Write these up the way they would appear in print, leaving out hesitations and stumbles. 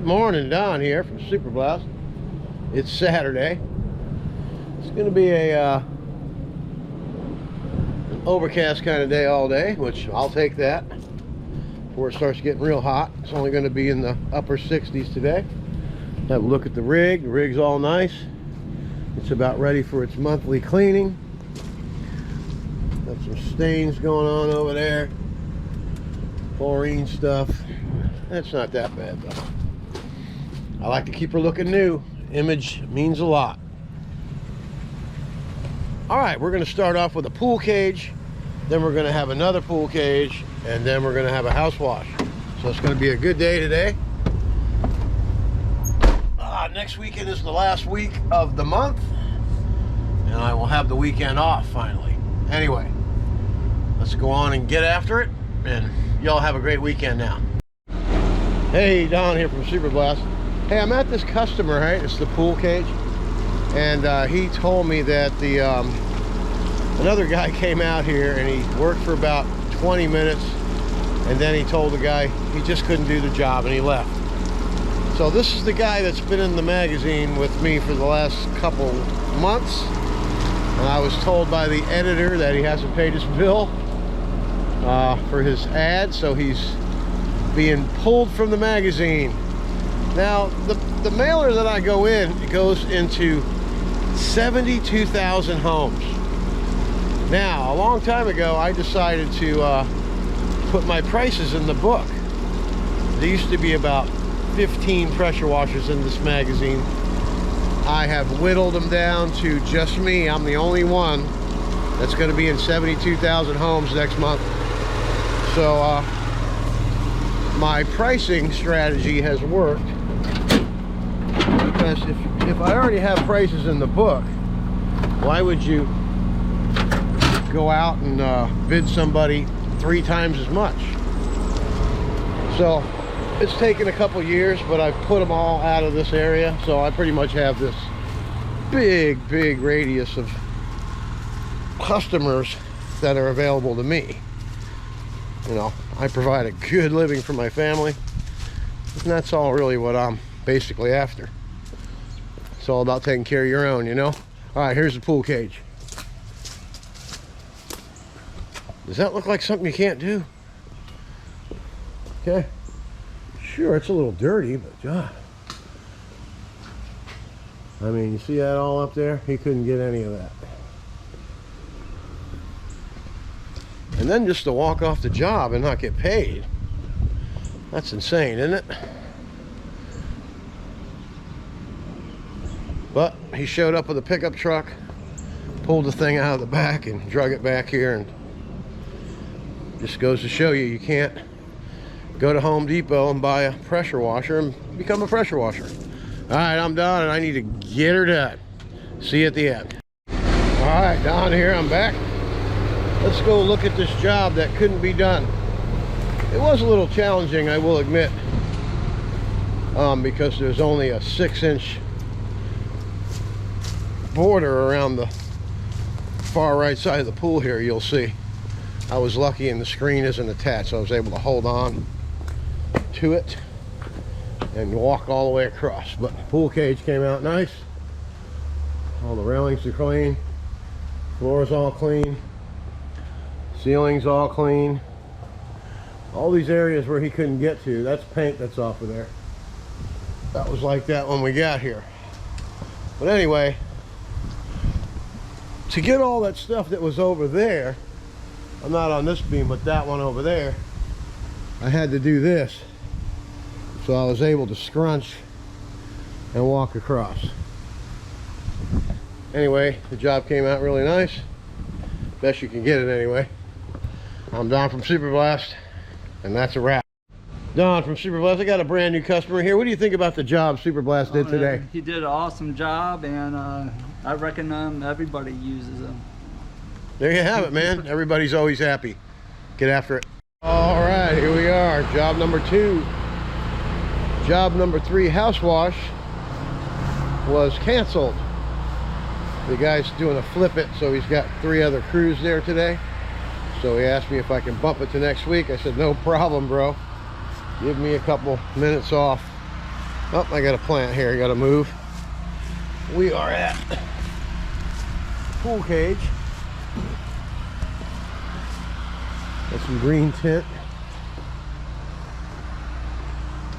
Good morning, Don here from Super Blast. It's Saturday. It's going to be an overcast kind of day all day, which I'll take that before it starts getting real hot. It's only going to be in the upper 60s today. Have a look at the rig. The rig's all nice. It's about ready for its monthly cleaning. Got some stains going on over there. Chlorine stuff. That's not that bad though. I like to keep her looking new. Image means a lot. Alright, we're going to start off with a pool cage. Then we're going to have another pool cage. And then we're going to have a house wash. So it's going to be a good day today. Next weekend is the last week of the month. And I will have the weekend off finally. Anyway, let's go on and get after it. And y'all have a great weekend now. Hey, Don here from Super Blast. Hey, I'm at this customer, right? It's the pool cage. And he told me that the another guy came out here and he worked for about 20 minutes. And then he told the guy he just couldn't do the job and he left. So this is the guy that's been in the magazine with me for the last couple months. And I was told by the editor that he hasn't paid his bill for his ad, so he's being pulled from the magazine. Now, the mailer that I go in, it goes into 72,000 homes. Now, a long time ago, I decided to put my prices in the book. There used to be about 15 pressure washers in this magazine. I have whittled them down to just me. I'm the only one that's going to be in 72,000 homes next month. So my pricing strategy has worked, because if I already have prices in the book, why would you go out and bid somebody 3 times as much? So it's taken a couple years, but I've put them all out of this area, so I pretty much have this big radius of customers that are available to me. You know, I provide a good living for my family, and that's all really what I'm basically after. It's all about taking care of your own, you know. All right, here's the pool cage. Does that look like something you can't do? Okay. Sure, it's a little dirty, but I mean, you see that all up there? He couldn't get any of that. And then just to walk off the job and not get paid. That's insane, isn't it? But he showed up with a pickup truck, pulled the thing out of the back and drug it back here, and just goes to show you, you can't go to Home Depot and buy a pressure washer and become a pressure washer. All right, I'm Don and I need to get her done. See you at the end. All right, Don here, I'm back. Let's go look at this job that couldn't be done. It was a little challenging, I will admit, because there's only a 6-inch border around the far right side of the pool here. You'll see I was lucky and the screen isn't attached, so I was able to hold on to it and walk all the way across. But the pool cage came out nice. All the railings are clean, floor's all clean, ceiling's all clean. All these areas where he couldn't get to, that's paint that's off of there. That was like that when we got here. But anyway, to get all that stuff that was over there, I'm not on this beam, but that one over there, I had to do this. So I was able to scrunch and walk across. Anyway, the job came out really nice. Best you can get it anyway. I'm Don from Super Blast, and that's a wrap. Don from Super Blast, I got a brand new customer here. What do you think about the job Super Blast did today? He did an awesome job, and I recommend everybody uses them. There you have it, man. Everybody's always happy. Get after it. All right, here we are. Job number 2. Job number 3, house wash, was canceled. The guy's doing a flip it, so he's got 3 other crews there today. So he asked me if I can bump it to next week. I said, no problem, bro. Give me a couple minutes off Oh, I got a plant here. I got to move. We are at pool cage. Got some green tint.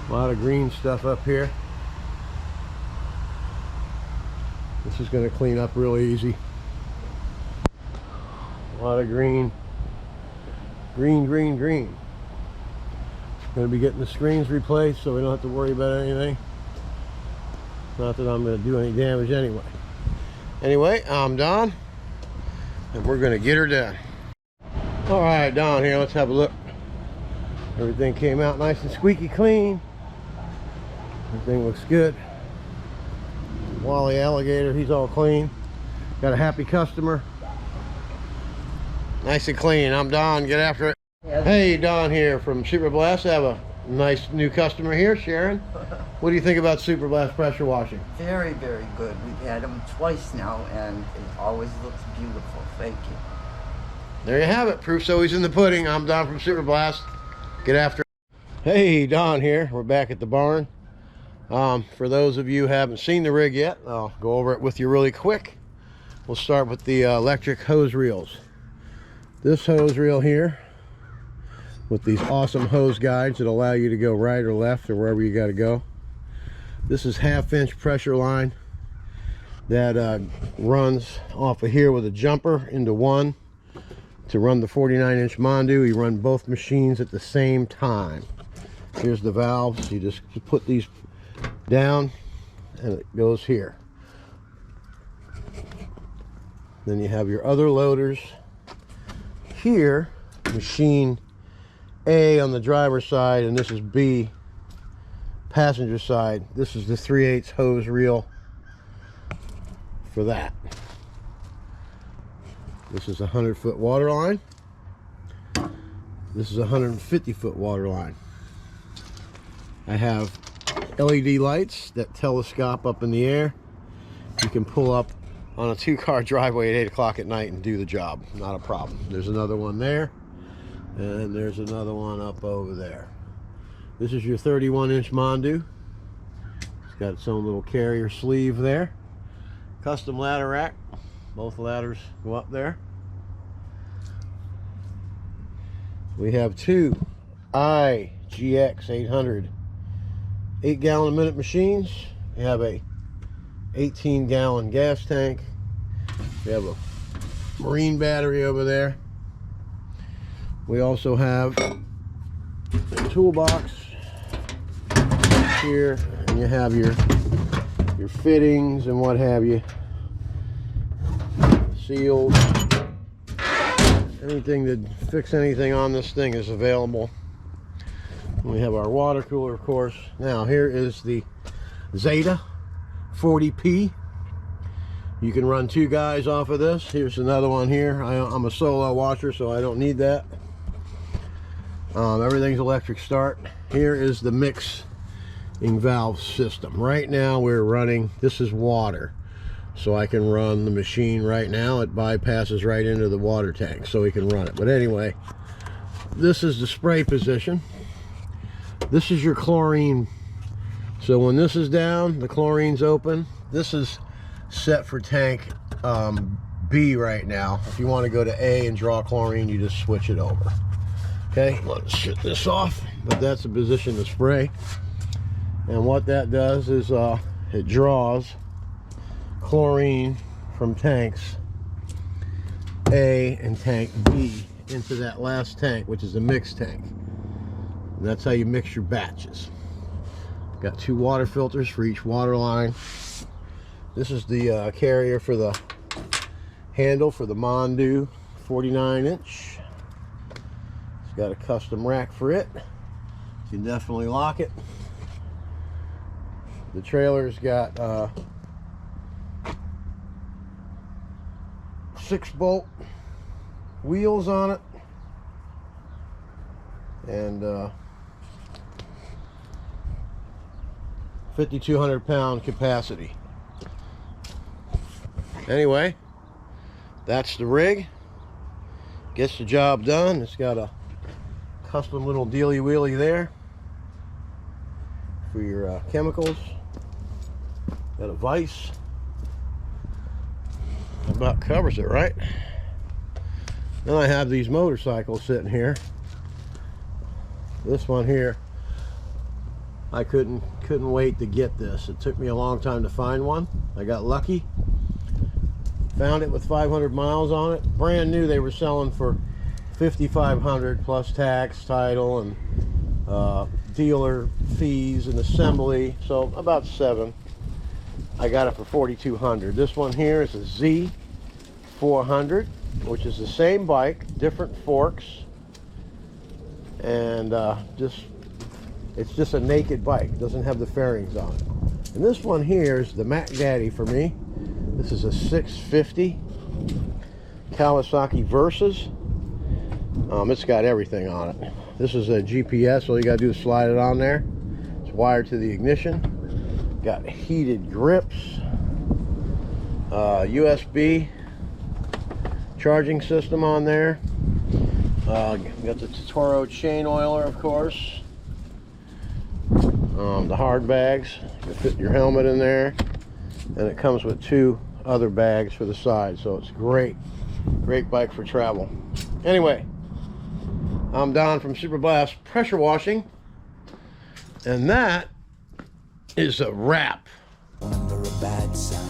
A lot of green stuff up here. This is going to clean up really easy. A lot of green. Green. Going to be getting the screens replaced so we don't have to worry about anything. Not that I'm going to do any damage anyway. Anyway, I'm Don, and we're going to get her done. All right, Don here. Let's have a look. Everything came out nice and squeaky clean. Everything looks good. Wally alligator, he's all clean. Got a happy customer. Nice and clean. I'm Don. Get after it. Hey, Don here from Super Blast. I have a nice new customer here, Sharon. What do you think about Super Blast pressure washing? Very, very good. We've had them twice now, and it always looks beautiful. Thank you. There you have it. Proof's always in the pudding. I'm Don from Super Blast. Get after it. Hey, Don here. We're back at the barn. For those of you who haven't seen the rig yet, I'll go over it with you really quick. We'll start with the electric hose reels. This hose reel here, with these awesome hose guides that allow you to go right or left or wherever you got to go. This is 1/2-inch pressure line that runs off of here with a jumper into one to run the 49-inch Mondu. You run both machines at the same time. Here's the valves. You just put these down and it goes here. Then you have your other loaders here, machine A on the driver's side, and this is B, passenger side. This is the 3/8 hose reel for that. This is a 100-foot water line. This is a 150-foot water line. I have LED lights that telescope up in the air. You can pull up on a 2-car driveway at 8 o'clock at night and do the job. Not a problem. There's another one there. And there's another one up over there. This is your 31-inch Mondu. It's got its own little carrier sleeve there. Custom ladder rack. Both ladders go up there. We have two IGX 800 8-gallon-a-minute machines. We have a 18-gallon gas tank. We have a marine battery over there. We also have a toolbox here, and you have your fittings and what have you, seals. Anything to fix anything on this thing is available. We have our water cooler, of course. Now here is the Zeta 40P. You can run 2 guys off of this. Here's another one here. I'm a solo washer, so I don't need that. Everything's electric start. Here is the mixing valve system. Right now we're running, this is water. So I can run the machine right now. It bypasses right into the water tank, so we can run it. But anyway, this is the spray position. This is your chlorine. So when this is down, the chlorine's open. This is set for tank B right now. If you want to go to A and draw chlorine, you just switch it over. Okay, let's shut this off. But that's the position to spray. And what that does is it draws chlorine from tanks A and tank B into that last tank, which is a mixed tank. And that's how you mix your batches. Got 2 water filters for each water line. This is the carrier for the handle for the Mondu 49-inch. It's got a custom rack for it. You can definitely lock it. The trailer's got 6-bolt wheels on it, and 5,200 pound capacity. Anyway, that's the rig. Gets the job done. It's got a custom little dealy wheelie there for your chemicals. Got a vise. About covers it, right? Then I have these motorcycles sitting here. This one here, I couldn't wait to get this. It took me a long time to find one. I got lucky. Found it with 500 miles on it. Brand new. They were selling for $5,500 plus tax, title, and dealer fees and assembly. So about $7,000. I got it for $4,200. This one here is a Z400, which is the same bike, different forks, and it's just a naked bike. It doesn't have the fairings on it. And this one here is the Mac Daddy for me. This is a 650 Kawasaki Versys. It's got everything on it. This is a GPS. All you gotta do is slide it on there. It's wired to the ignition. Got heated grips, USB charging system on there. Got the Totoro chain oiler, of course. The hard bags. You fit your helmet in there, and it comes with 2 other bags for the side. So it's great bike for travel. Anyway, I'm Don from Super Blast Pressure Washing, and that is a wrap. Under a bad sign.